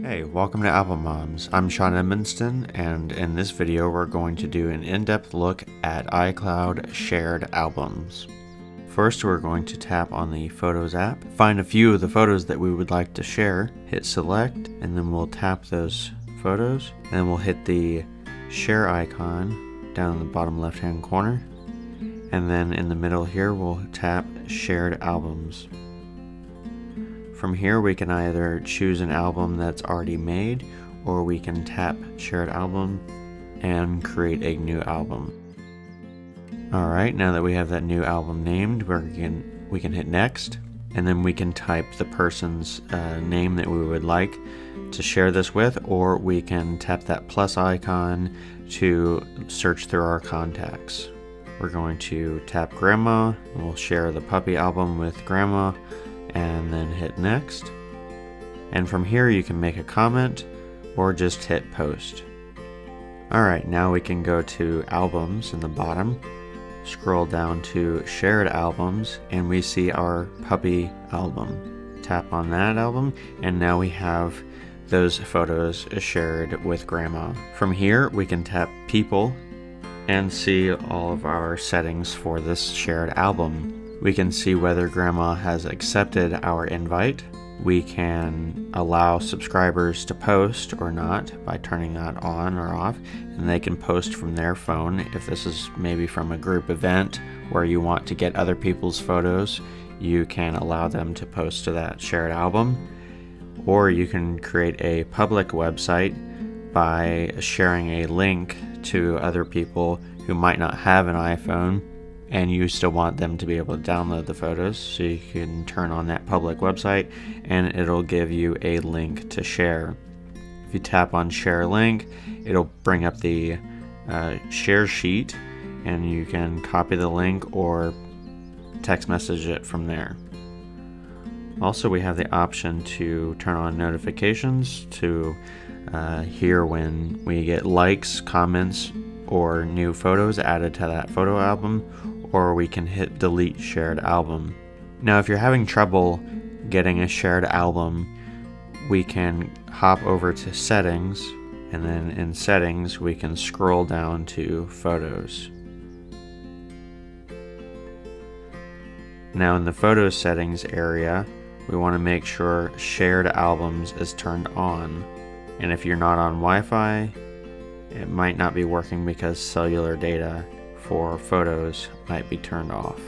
Hey, welcome to Album Moms. I'm Sean Edmonston, and in this video we're going to do an in-depth look at iCloud shared albums. First, we're going to tap on the Photos app, find a few of the photos that we would like to share, hit select, and then we'll tap those photos, and then we'll hit the share icon down in the bottom left-hand corner, and then in the middle here we'll tap shared albums. From here we can either choose an album that's already made, or we can tap shared album and create a new album. Alright, now that we have that new album named, we can hit next, and then we can type the person's name that we would like to share this with, or we can tap that plus icon to search through our contacts. We're going to tap Grandma, and we'll share the puppy album with Grandma, and then hit next. And from here you can make a comment or just hit post. Alright, now we can go to albums in the bottom, scroll down to shared albums, and we see our puppy album. Tap on that album, and now we have those photos shared with Grandma. From here we can tap people and see all of our settings for this shared album. We can see whether Grandma has accepted our invite. We can allow subscribers to post or not by turning that on or off, and they can post from their phone. If this is maybe from a group event where you want to get other people's photos, you can allow them to post to that shared album. Or you can create a public website by sharing a link to other people who might not have an iPhone, and you still want them to be able to download the photos, so you can turn on that public website and it'll give you a link to share. If you tap on share link, it'll bring up the share sheet, and you can copy the link or text message it from there. Also, we have the option to turn on notifications to hear when we get likes, comments, or new photos added to that photo album, or we can hit delete shared album. Now, if you're having trouble getting a shared album, we can hop over to settings, and then in settings we can scroll down to photos. Now in the photos settings area, we want to make sure shared albums is turned on, and if you're not on Wi-Fi, it might not be working because cellular data for photos might be turned off.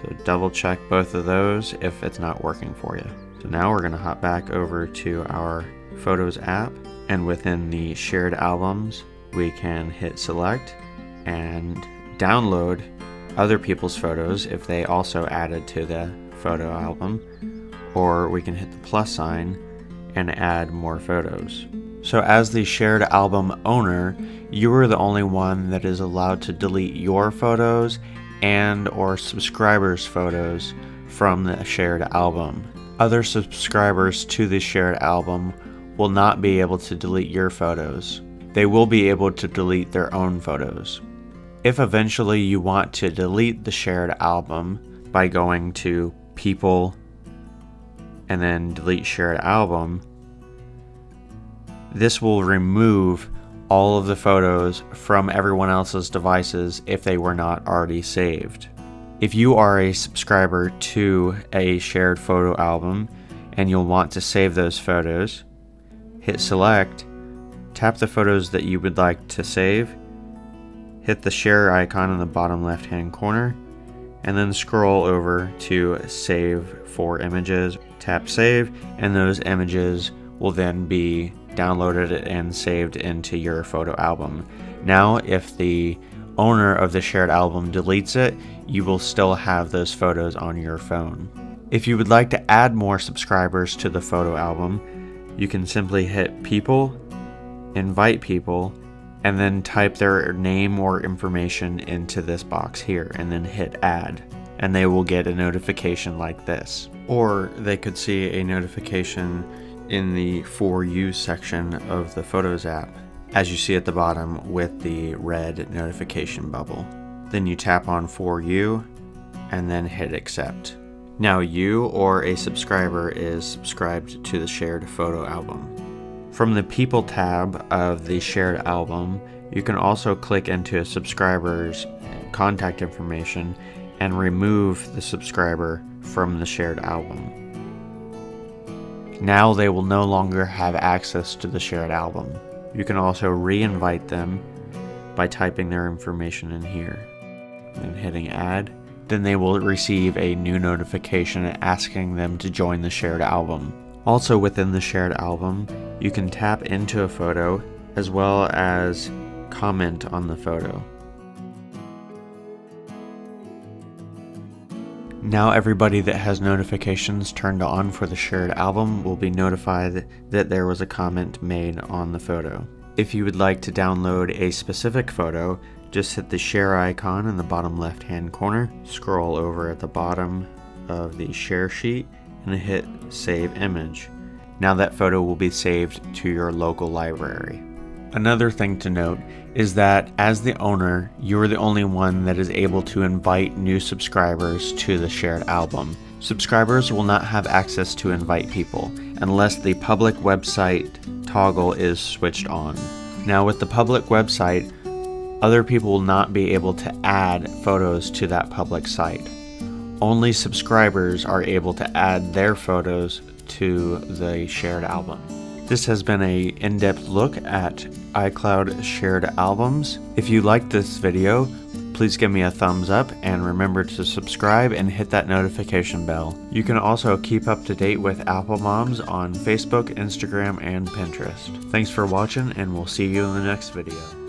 So double check both of those if it's not working for you. So now we're going to hop back over to our Photos app, and within the shared albums we can hit select and download other people's photos if they also added to the photo album, or we can hit the plus sign and add more photos. So as the shared album owner, you are the only one that is allowed to delete your photos and or subscribers' photos from the shared album. Other subscribers to the shared album will not be able to delete your photos. They will be able to delete their own photos. If eventually you want to delete the shared album by going to people and then delete shared album, this will remove all of the photos from everyone else's devices if they were not already saved. If you are a subscriber to a shared photo album and you'll want to save those photos, hit select, tap the photos that you would like to save, hit the share icon in the bottom left hand corner, and then scroll over to save for images. Tap save, and those images will then be downloaded and saved into your photo album. Now, if the owner of the shared album deletes it, you will still have those photos on your phone. If you would like to add more subscribers to the photo album, you can simply hit people, invite people, and then type their name or information into this box here, and then hit add, and they will get a notification like this. Or they could see a notification in the For You section of the Photos app, as you see at the bottom with the red notification bubble. Then you tap on For You and then hit accept. Now you or a subscriber is subscribed to the shared photo album. From the People tab of the shared album, you can also click into a subscriber's contact information and remove the subscriber from the shared album. Now they will no longer have access to the shared album. You can also re-invite them by typing their information in here and hitting add. Then they will receive a new notification asking them to join the shared album. Also within the shared album, you can tap into a photo as well as comment on the photo. Now everybody that has notifications turned on for the shared album will be notified that there was a comment made on the photo. If you would like to download a specific photo, just hit the share icon in the bottom left hand corner, scroll over at the bottom of the share sheet and hit save image. Now that photo will be saved to your local library. Another thing to note is that as the owner, you're the only one that is able to invite new subscribers to the shared album. Subscribers will not have access to invite people unless the public website toggle is switched on. Now with the public website, other people will not be able to add photos to that public site. Only subscribers are able to add their photos to the shared album. This has been an in-depth look at iCloud shared albums. If you liked this video, please give me a thumbs up and remember to subscribe and hit that notification bell. You can also keep up to date with Apple Moms on Facebook, Instagram, and Pinterest. Thanks for watching, and we'll see you in the next video.